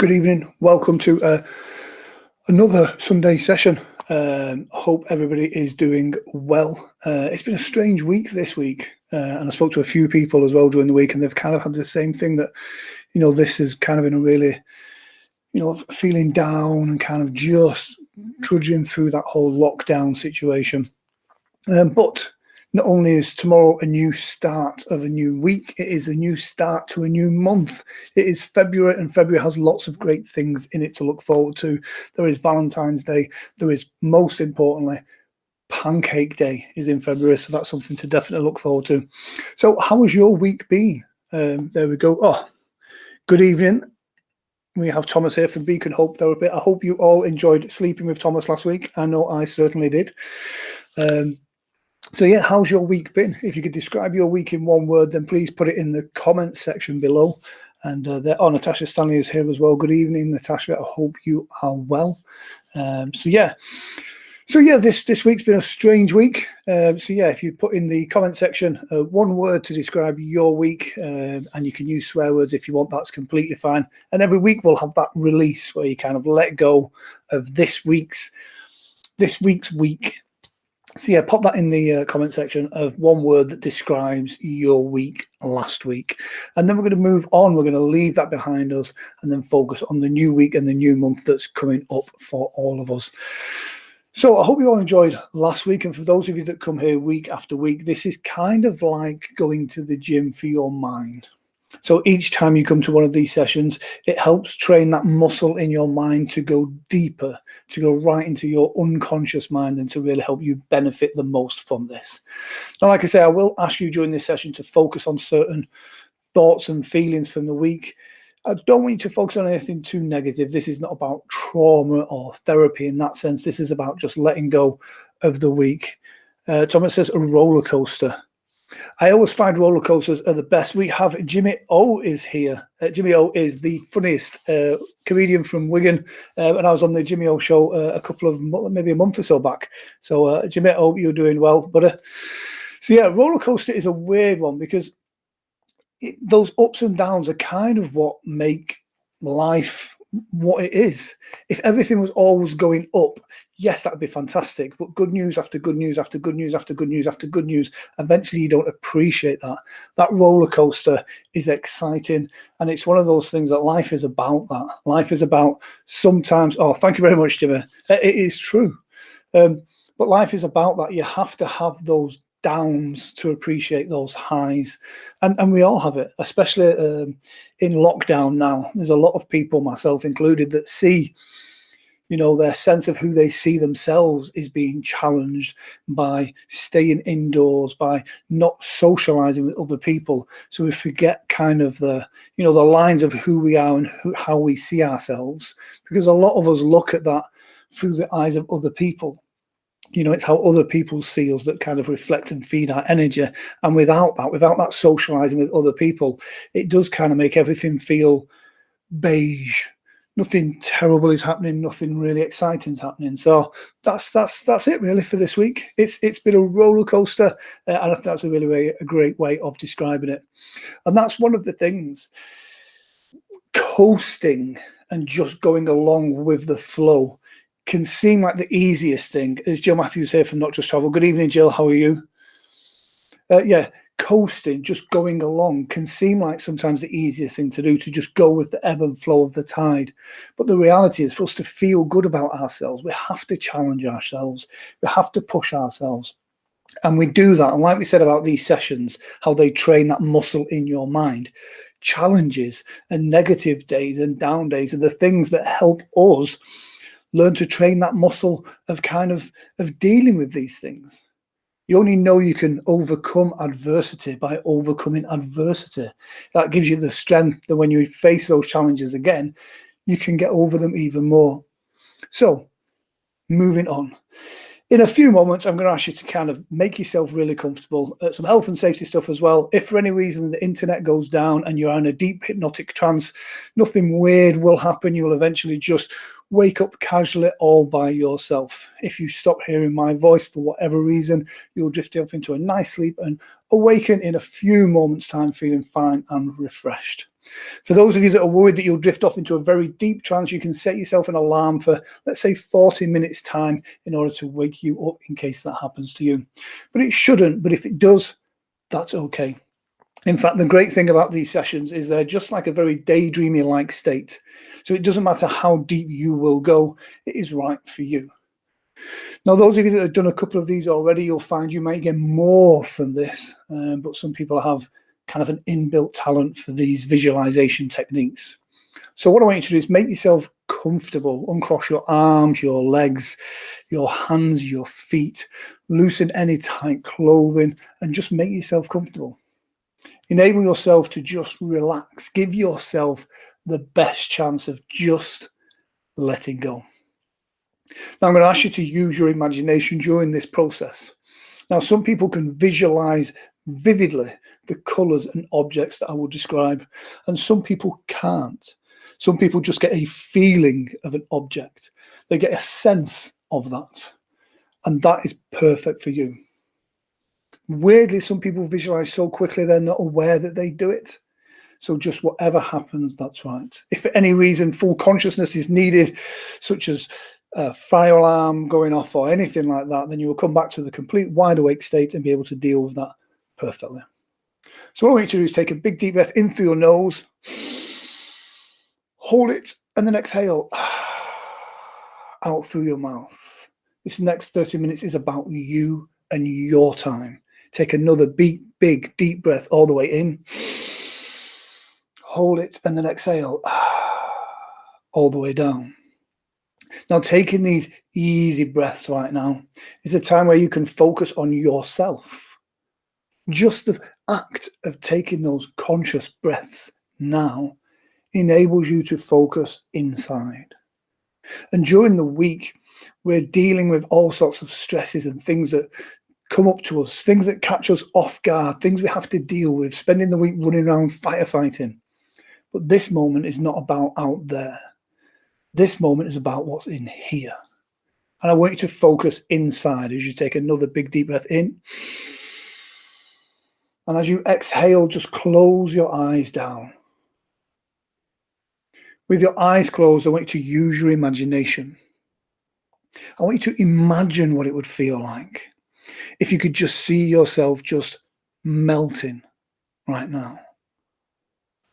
Good evening. Welcome to another Sunday session. Hope everybody is doing well. It's been a strange week this week, and I spoke to a few people as well during the week, and they've kind of had the same thing that, this has kind of been a really, feeling down and kind of just trudging through that whole lockdown situation. But not only is tomorrow a new start of a new week, it is a new start to a new month. It is February, and February has lots of great things in it to look forward to. There is Valentine's Day. There is, most importantly, Pancake Day is in February, so that's something to definitely look forward to. So how has your week been? There we go. Oh, good evening. We have Thomas here from Beacon Hope Therapy. I hope you all enjoyed sleeping with Thomas last week. I know I certainly did. So yeah, how's your week been? If you could describe your week in one word, then please put it in the comments section below. And Natasha Stanley is here as well. Good evening, Natasha. I hope you are well. So yeah, this week's been a strange week. If you put in the comment section one word to describe your week, and you can use swear words if you want, that's completely fine. And every week we'll have that release where you kind of let go of this week's week. So yeah, pop that in the comment section of one word that describes your week last week. And then we're going to move on. We're going to leave that behind us and then focus on the new week and the new month that's coming up for all of us. So I hope you all enjoyed last week. And for those of you that come here week after week, this is kind of like going to the gym for your mind. So each time you come to one of these sessions, it helps train that muscle in your mind to go deeper, to go right into your unconscious mind and to really help you benefit the most from this. Now, like I say, I will ask you during this session to focus on certain thoughts and feelings from the week. I don't want you to focus on anything too negative. This is not about trauma or therapy in that sense. This is about just letting go of the week. Thomas says a roller coaster. I always find roller coasters are the best. We have Jimmy O is here. Jimmy O is the funniest comedian from Wigan, and I was on the Jimmy O show maybe a month or so back. So Jimmy, I hope you're doing well. But roller coaster is a weird one because those ups and downs are kind of what make life what it is. If everything was always going up, yes, that would be fantastic. But good news after good news after good news after good news after good news, eventually you don't appreciate that. That roller coaster is exciting. And it's one of those things that life is about that. Life is about sometimes, thank you very much, Jimmy. It is true. But life is about that. You have to have those downs to appreciate those highs, and we all have it, especially in lockdown now. There's a lot of people, myself included, that see their sense of who they see themselves is being challenged by staying indoors, by not socializing with other people. So we forget kind of the lines of who we are and how we see ourselves, because a lot of us look at that through the eyes of other people. It's how other people see us that kind of reflect and feed our energy. And without that socializing with other people, it does kind of make everything feel beige. Nothing terrible is happening. Nothing really exciting is happening. So that's it really for this week. It's been a roller coaster, and I think that's a great way of describing it. And that's one of the things. Coasting and just going along with the flow can seem like the easiest thing. Is Jill Matthews here from Not Just Travel. Good evening, Jill. How are you? Coasting, just going along, can seem like sometimes the easiest thing to do, to just go with the ebb and flow of the tide. But the reality is, for us to feel good about ourselves, we have to challenge ourselves. We have to push ourselves. And we do that. And like we said about these sessions, how they train that muscle in your mind, challenges and negative days and down days are the things that help us learn to train that muscle of dealing with these things. You only know you can overcome adversity by overcoming adversity. That gives you the strength that when you face those challenges again, you can get over them even more. So, moving on. In a few moments, I'm going to ask you to kind of make yourself really comfortable. Some health and safety stuff as well. If for any reason the internet goes down and you're in a deep hypnotic trance, nothing weird will happen. You'll eventually just wake up casually all by yourself. If you stop hearing my voice for whatever reason, you'll drift off into a nice sleep and awaken in a few moments' time feeling fine and refreshed. For those of you that are worried that you'll drift off into a very deep trance, you can set yourself an alarm for, let's say, 40 minutes time in order to wake you up in case that happens to you. But it shouldn't, but if it does, that's okay. In fact, the great thing about these sessions is they're just like a very daydreamy-like state. So it doesn't matter how deep you will go, it is right for you. Now, those of you that have done a couple of these already, you'll find you may get more from this, but some people have kind of an inbuilt talent for these visualization techniques. So what I want you to do is make yourself comfortable. Uncross your arms, your legs, your hands, your feet, loosen any tight clothing, and just make yourself comfortable. Enable yourself to just relax. Give yourself the best chance of just letting go. Now, I'm going to ask you to use your imagination during this process. Now, some people can visualize vividly the colors and objects that I will describe, and some people can't. Some people just get a feeling of an object. They get a sense of that, and that is perfect for you. Weirdly, some people visualize so quickly they're not aware that they do it. So just whatever happens, that's right. If for any reason full consciousness is needed, such as a fire alarm going off or anything like that, then you will come back to the complete wide awake state and be able to deal with that perfectly. So what I want you to do is take a big deep breath in through your nose, hold it, and then exhale out through your mouth. This next 30 minutes is about you and your time. Take another big deep breath all the way in, hold it, and then exhale all the way down. Now, taking these easy breaths right now is a time where you can focus on yourself. Just the act of taking those conscious breaths now enables you to focus inside. And during the week, we're dealing with all sorts of stresses and things that come up to us, things that catch us off guard, things we have to deal with, spending the week running around firefighting. But this moment is not about out there. This moment is about what's in here. And I want you to focus inside as you take another big deep breath in. And as you exhale, just close your eyes down. With your eyes closed, I want you to use your imagination. I want you to imagine what it would feel like if you could just see yourself just melting right now.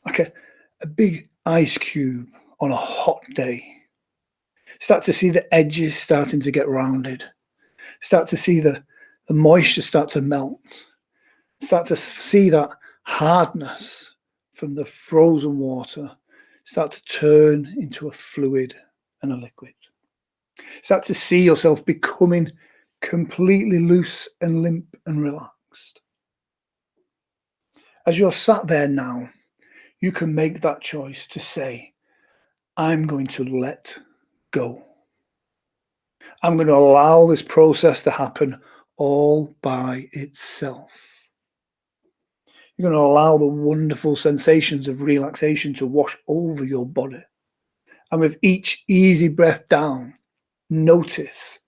Like a big ice cube on a hot day. Start to see the edges starting to get rounded. Start to see the moisture start to melt. Start to see that hardness from the frozen water start to turn into a fluid and a liquid. Start to see yourself becoming completely loose and limp and relaxed. As you're sat there now, you can make that choice to say, I'm going to let go. I'm going to allow this process to happen all by itself. You're going to allow the wonderful sensations of relaxation to wash over your body. And with each easy breath down, noticing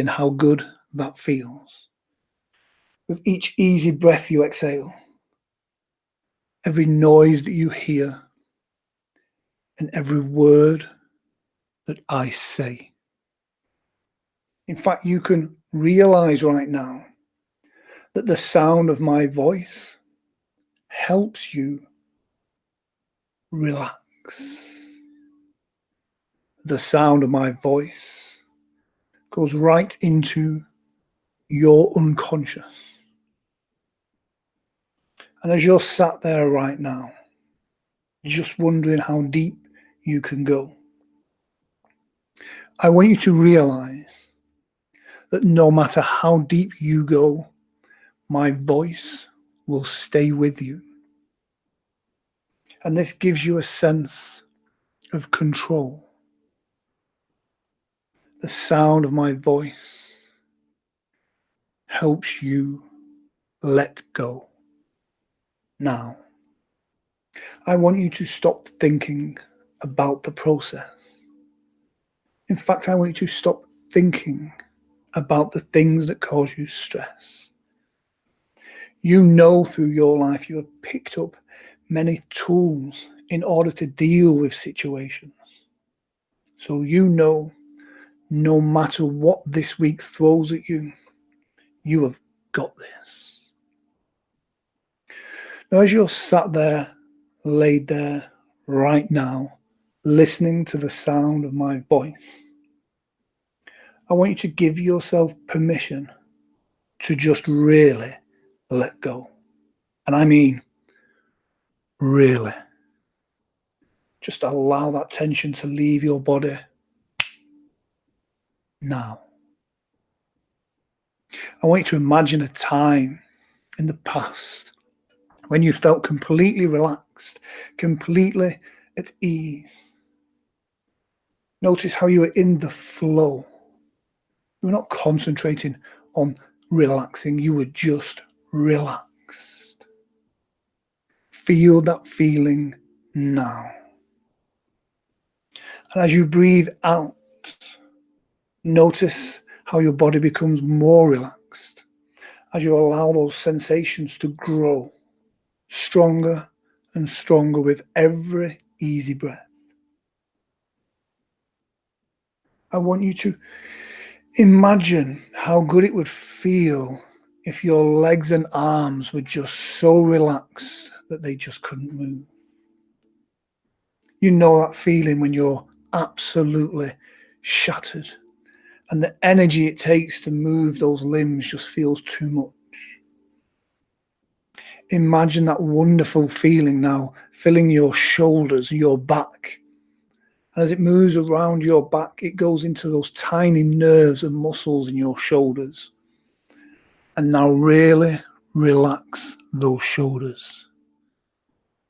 how good that feels. With each easy breath you exhale, every noise that you hear, and every word that I say. In fact, you can realize right now that the sound of my voice helps you relax. The sound of my voice goes right into your unconscious. And as you're sat there right now, just wondering how deep you can go, I want you to realize that no matter how deep you go, my voice will stay with you. And this gives you a sense of control. The sound of my voice helps you let go. Now, I want you to stop thinking about the process. In fact, I want you to stop thinking about the things that cause you stress. You know through your life you have picked up many tools in order to deal with situations. So you know, no matter what this week throws at you, you have got this. Now, as you're sat there, laid there right now, listening to the sound of my voice, I want you to give yourself permission to just really let go. And I mean, really. Just allow that tension to leave your body now. I want you to imagine a time in the past when you felt completely relaxed, completely at ease. Notice how you were in the flow. You were not concentrating on relaxing, you were just relaxed. Feel that feeling now. And as you breathe out, notice how your body becomes more relaxed as you allow those sensations to grow stronger and stronger with every easy breath. I want you to imagine how good it would feel if your legs and arms were just so relaxed that they just couldn't move. You know that feeling when you're absolutely shattered and the energy it takes to move those limbs just feels too much. Imagine that wonderful feeling now filling your shoulders, your back. And as it moves around your back, it goes into those tiny nerves and muscles in your shoulders. And now really relax those shoulders.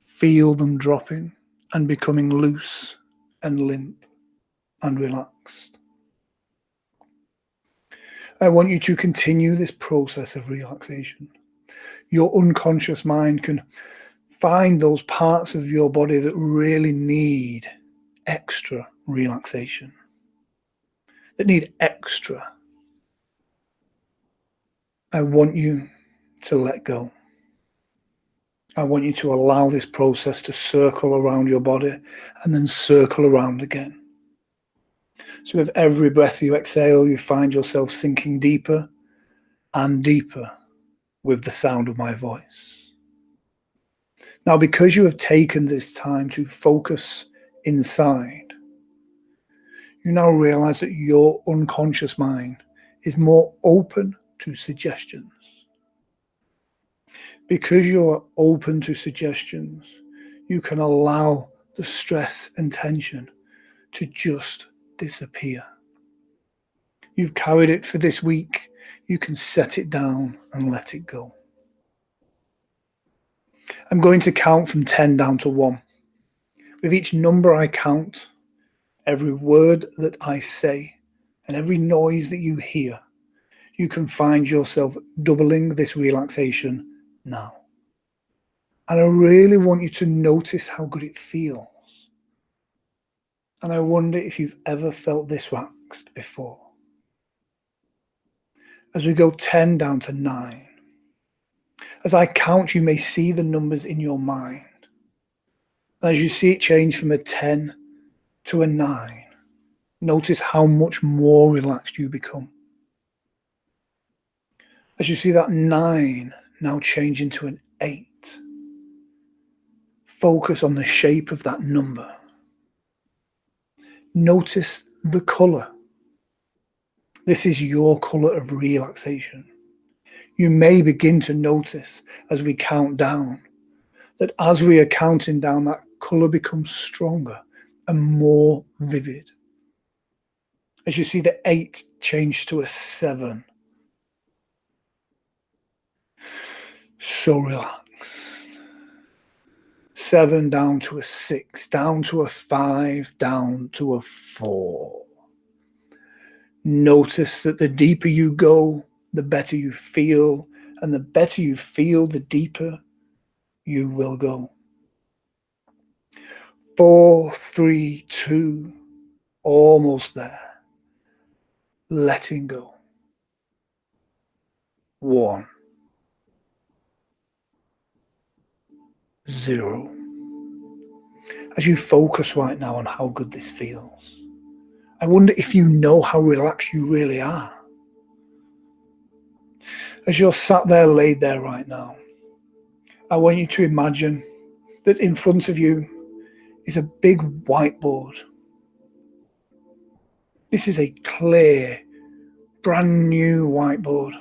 Feel them dropping and becoming loose and limp and relaxed. I want you to continue this process of relaxation. Your unconscious mind can find those parts of your body that really need extra relaxation, that need extra. I want you to let go. I want you to allow this process to circle around your body and then circle around again. So with every breath you exhale, you find yourself sinking deeper and deeper with the sound of my voice. Now, because you have taken this time to focus inside, you now realize that your unconscious mind is more open to suggestions. Because you're open to suggestions, you can allow the stress and tension to just disappear. You've carried it for this week. You can set it down and let it go. I'm going to count from 10 down to 1. With each number I count, every word that I say, and every noise that you hear, you can find yourself doubling this relaxation now. And I really want you to notice how good it feels. And I wonder if you've ever felt this relaxed before. As we go 10 down to 9, as I count, you may see the numbers in your mind. And as you see it change from a 10 to a 9, notice how much more relaxed you become. As you see that 9 now change into an 8, focus on the shape of that number. Notice the color. This is your color of relaxation. You may begin to notice as we count down that as we are counting down, that color becomes stronger and more vivid. As you see the 8 change to a 7. So relaxed. 7 down to a 6, down to a 5, down to a 4. Notice that the deeper you go, the better you feel, and the better you feel, the deeper you will go. 4, 3, 2, almost there. Letting go. 1. 0. As you focus right now on how good this feels, I wonder if you know how relaxed you really are. As you're sat there, laid there right now, I want you to imagine that in front of you is a big whiteboard. This is a clear, brand new whiteboard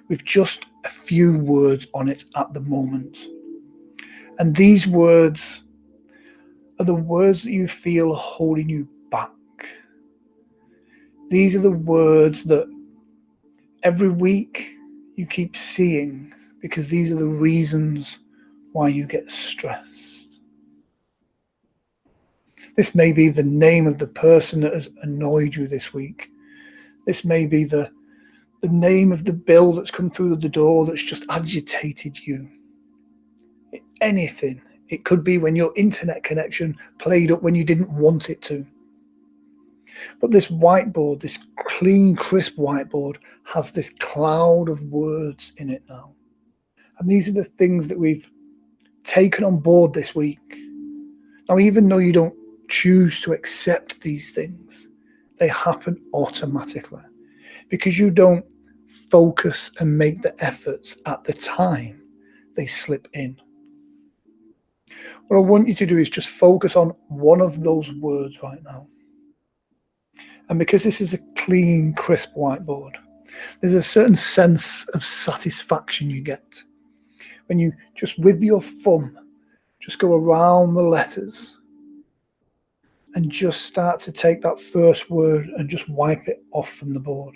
with just a few words on it at the moment. And these words are the words that you feel are holding you back. These are the words that every week you keep seeing, because these are the reasons why you get stressed. This may be the name of the person that has annoyed you this week. This may be the name of the bill that's come through the door that's just agitated you. Anything. It could be when your internet connection played up when you didn't want it to. But this whiteboard, this clean, crisp whiteboard, has this cloud of words in it now. And these are the things that we've taken on board this week. Now, even though you don't choose to accept these things, they happen automatically because you don't focus and make the efforts at the time. They slip in. What I want you to do is just focus on one of those words right now. And because this is a clean, crisp whiteboard, there's a certain sense of satisfaction you get when you just, with your thumb, just go around the letters and just start to take that first word and just wipe it off from the board.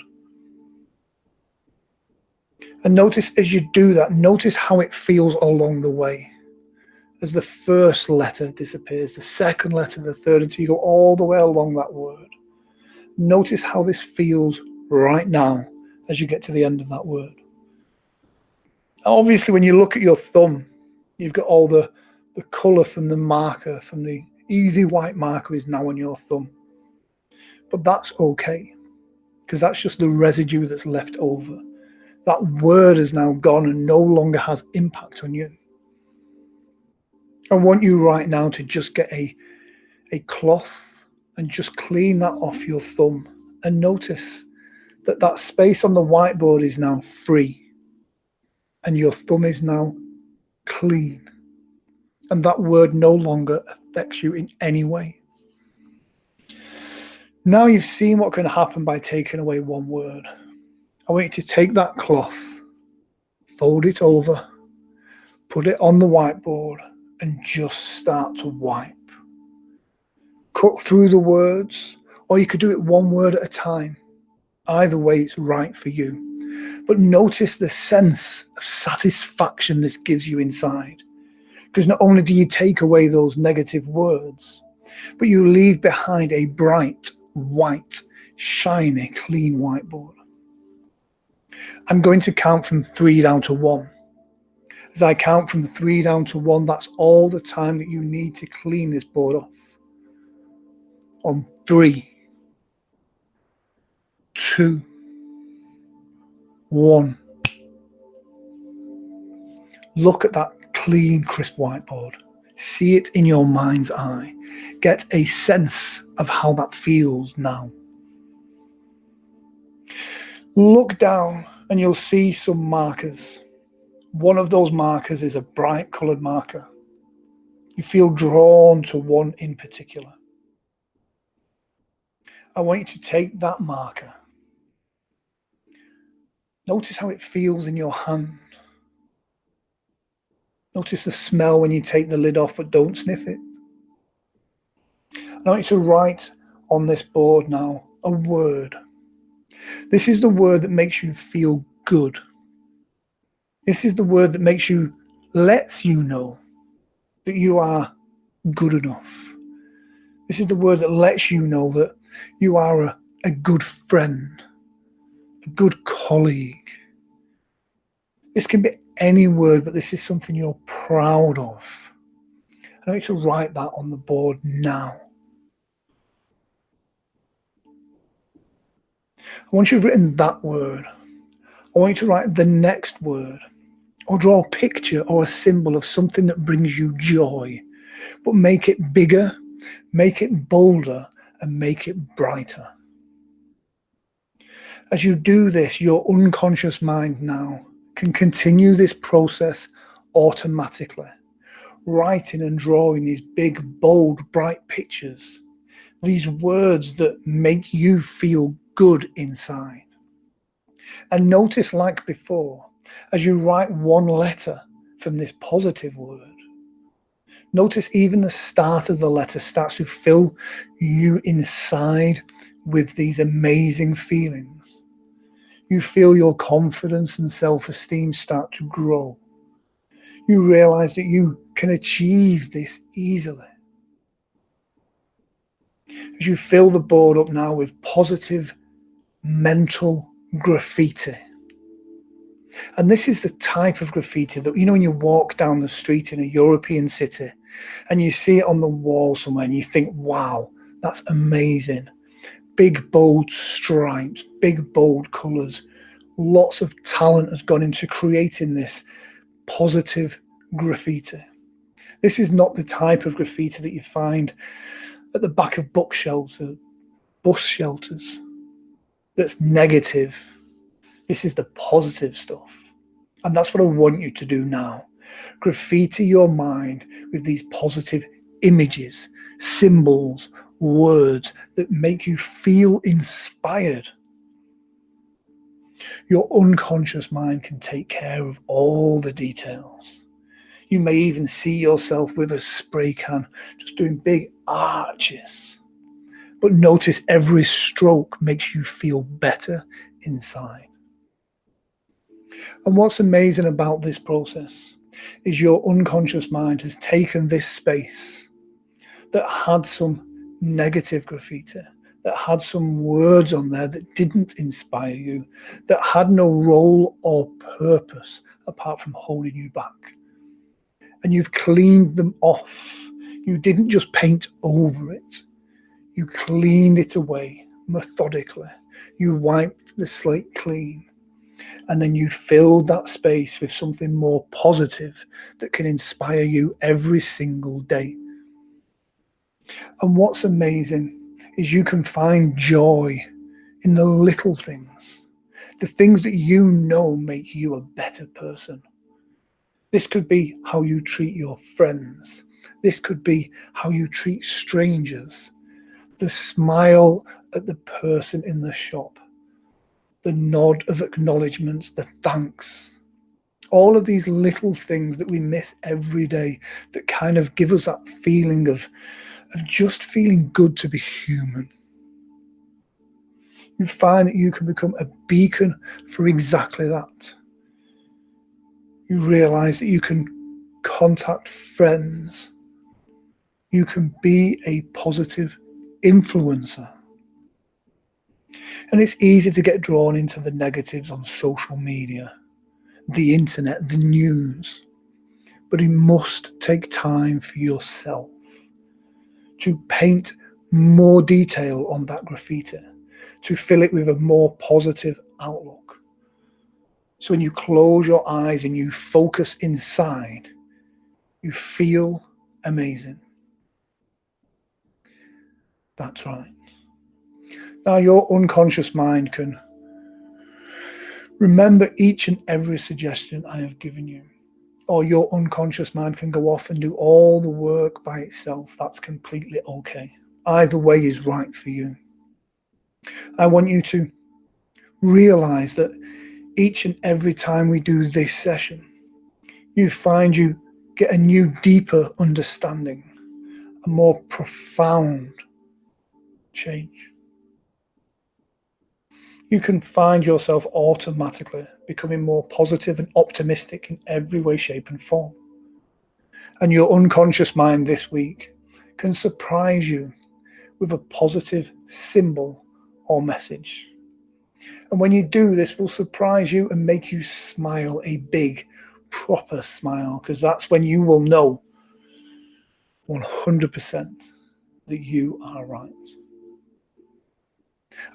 And notice as you do that, notice how it feels along the way. As the first letter disappears, the second letter, the third, until you go all the way along that word. Notice how this feels right now as you get to the end of that word. Obviously, when you look at your thumb, you've got all the colour from the marker, from the easy white marker is now on your thumb. But that's okay, because that's just the residue that's left over. That word is now gone and no longer has impact on you. I want you right now to just get a cloth and just clean that off your thumb, and notice that that space on the whiteboard is now free and your thumb is now clean, and that word no longer affects you in any way. Now you've seen what can happen by taking away one word. I want you to take that cloth, fold it over, put it on the whiteboard, and just start to wipe. Cut through the words, or you could do it one word at a time. Either way, it's right for you. But notice the sense of satisfaction this gives you inside. Because not only do you take away those negative words, but you leave behind a bright, white, shiny, clean whiteboard. I'm going to count from 3 down to 1. As I count from 3 down to 1, that's all the time that you need to clean this board off. On 3, 2, 1. Look at that clean, crisp whiteboard. See it in your mind's eye. Get a sense of how that feels now. Look down and you'll see some markers. One of those markers is a bright coloured marker. You feel drawn to one in particular. I want you to take that marker. Notice how it feels in your hand. Notice the smell when you take the lid off, but don't sniff it. I want you to write on this board now a word. This is the word that makes you feel good. This is the word that lets you know that you are good enough. This is the word that lets you know that you are a good friend, a good colleague. This can be any word, but this is something you're proud of. I want you to write that on the board now. Once you've written that word, I want you to write the next word. Or draw a picture or a symbol of something that brings you joy, but make it bigger, make it bolder, and make it brighter. As you do this, your unconscious mind now can continue this process automatically, writing and drawing these big, bold, bright pictures, these words that make you feel good inside. And notice, like before, as you write one letter from this positive word, notice even the start of the letter starts to fill you inside with these amazing feelings. You feel your confidence and self-esteem start to grow. You realize that you can achieve this easily. As you fill the board up now with positive mental graffiti. And this is the type of graffiti that, when you walk down the street in a European city and you see it on the wall somewhere and you think, wow, that's amazing. Big, bold stripes, big, bold colours. Lots of talent has gone into creating this positive graffiti. This is not the type of graffiti that you find at the back of bookshelves or bus shelters. That's negative. This is the positive stuff. And that's what I want you to do now. Graffiti your mind with these positive images, symbols, words that make you feel inspired. Your unconscious mind can take care of all the details. You may even see yourself with a spray can just doing big arches. But notice every stroke makes you feel better inside. And what's amazing about this process is your unconscious mind has taken this space that had some negative graffiti, that had some words on there that didn't inspire you, that had no role or purpose apart from holding you back. And you've cleaned them off. You didn't just paint over it. You cleaned it away methodically. You wiped the slate clean. And then you filled that space with something more positive that can inspire you every single day. And what's amazing is you can find joy in the little things, the things that make you a better person. This could be how you treat your friends. This could be how you treat strangers. The smile at the person in the shop. The nod of acknowledgements, the thanks. All of these little things that we miss every day that kind of give us that feeling of just feeling good to be human. You find that you can become a beacon for exactly that. You realize that you can contact friends. You can be a positive influencer. And it's easy to get drawn into the negatives on social media, the internet, the news. But you must take time for yourself to paint more detail on that graffiti, to fill it with a more positive outlook. So when you close your eyes and you focus inside, you feel amazing. That's right. Now your unconscious mind can remember each and every suggestion I have given you. Or your unconscious mind can go off and do all the work by itself. That's completely okay. Either way is right for you. I want you to realize that each and every time we do this session, you find you get a new, deeper understanding, a more profound change. You can find yourself automatically becoming more positive and optimistic in every way, shape, and form. And your unconscious mind this week can surprise you with a positive symbol or message. And when you do, this will surprise you and make you smile, a big, proper smile, because that's when you will know 100% that you are right.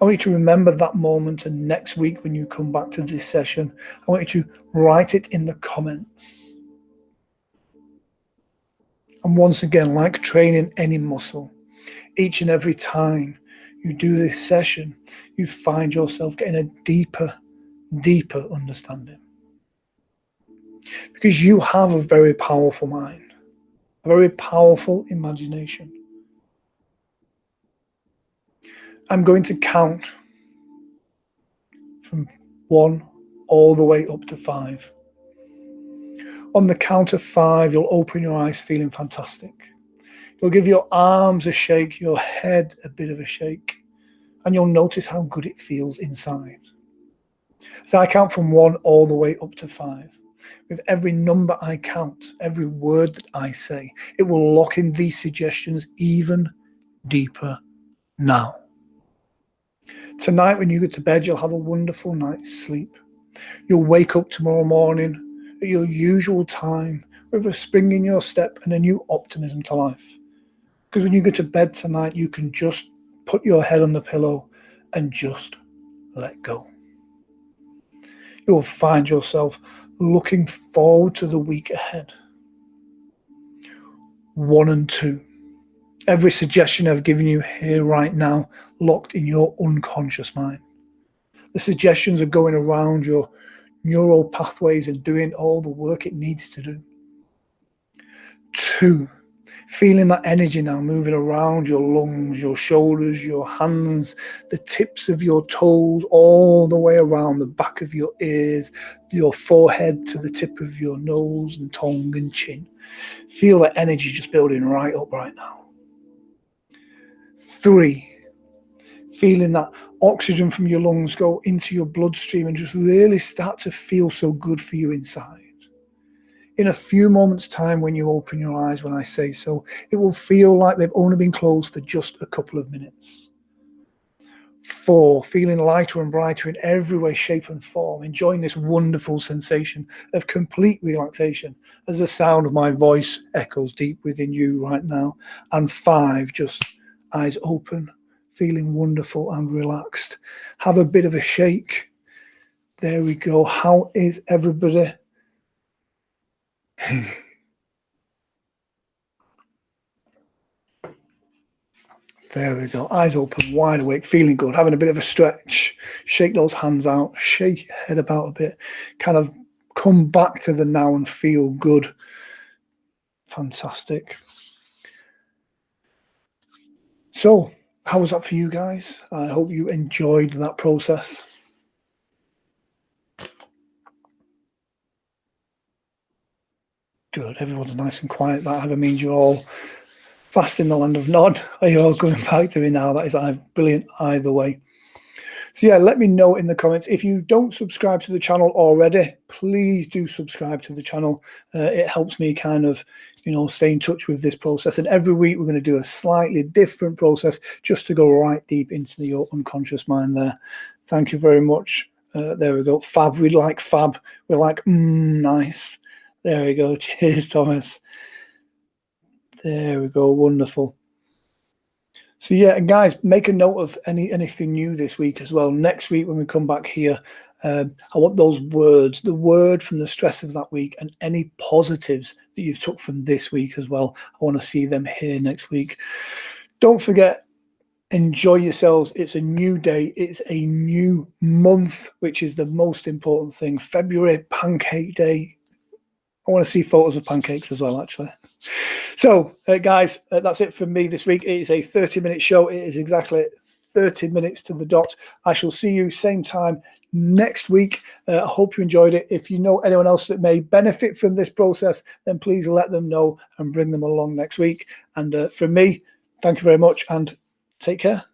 I want you to remember that moment, and next week when you come back to this session, I want you to write it in the comments. And once again, like training any muscle, each and every time you do this session, you find yourself getting a deeper understanding. Because you have a very powerful mind, a very powerful imagination. I'm going to count from 1 all the way up to 5. On the count of 5, you'll open your eyes feeling fantastic. You'll give your arms a shake, your head a bit of a shake, and you'll notice how good it feels inside. So I count from 1 all the way up to 5. With every number I count, every word that I say, it will lock in these suggestions even deeper now. Tonight when you go to bed, you'll have a wonderful night's sleep. You'll wake up tomorrow morning at your usual time with a spring in your step and a new optimism to life. Because when you go to bed tonight, you can just put your head on the pillow and just let go. You'll find yourself looking forward to the week ahead. 1 and 2. Every suggestion I've given you here right now, locked in your unconscious mind. The suggestions are going around your neural pathways and doing all the work it needs to do. 2, feeling that energy now moving around your lungs, your shoulders, your hands, the tips of your toes, all the way around the back of your ears, your forehead to the tip of your nose and tongue and chin. Feel that energy just building right up right now. 3, feeling that oxygen from your lungs go into your bloodstream and just really start to feel so good for you inside. In a few moments' time, when you open your eyes, when I say so, it will feel like they've only been closed for just a couple of minutes. 4, feeling lighter and brighter in every way, shape and form, enjoying this wonderful sensation of complete relaxation as the sound of my voice echoes deep within you right now. And 5, just eyes open, feeling wonderful and relaxed. Have a bit of a shake. There we go. How is everybody? There we go. Eyes open, wide awake, feeling good, having a bit of a stretch. Shake those hands out, shake your head about a bit, kind of come back to the now and feel good. Fantastic. So, how was that for you guys? I hope you enjoyed that process. Good. Everyone's nice and quiet. That either means you're all fast in the land of Nod, or you're all coming back to me now. That is brilliant either way. So yeah, let me know in the comments. If you don't subscribe to the channel already, please do subscribe to the channel. It helps me kind of, stay in touch with this process. And every week we're going to do a slightly different process just to go right deep into your unconscious mind there. Thank you very much. There we go. Fab. We like fab. We're like, nice. There we go. Cheers, Thomas. There we go. Wonderful. So yeah, and guys, make a note of anything new this week as well. Next week when we come back here, I want those words, the word from the stress of that week and any positives that you've took from this week as well. I want to see them here next week. Don't forget, enjoy yourselves. It's a new day. It's a new month, which is the most important thing. February, Pancake Day. I want to see photos of pancakes as well, actually. So, guys, that's it from me this week. It is a 30-minute show. It is exactly 30 minutes to the dot. I shall see you same time next week. I hope you enjoyed it. If you know anyone else that may benefit from this process, then please let them know and bring them along next week. And from me, thank you very much and take care.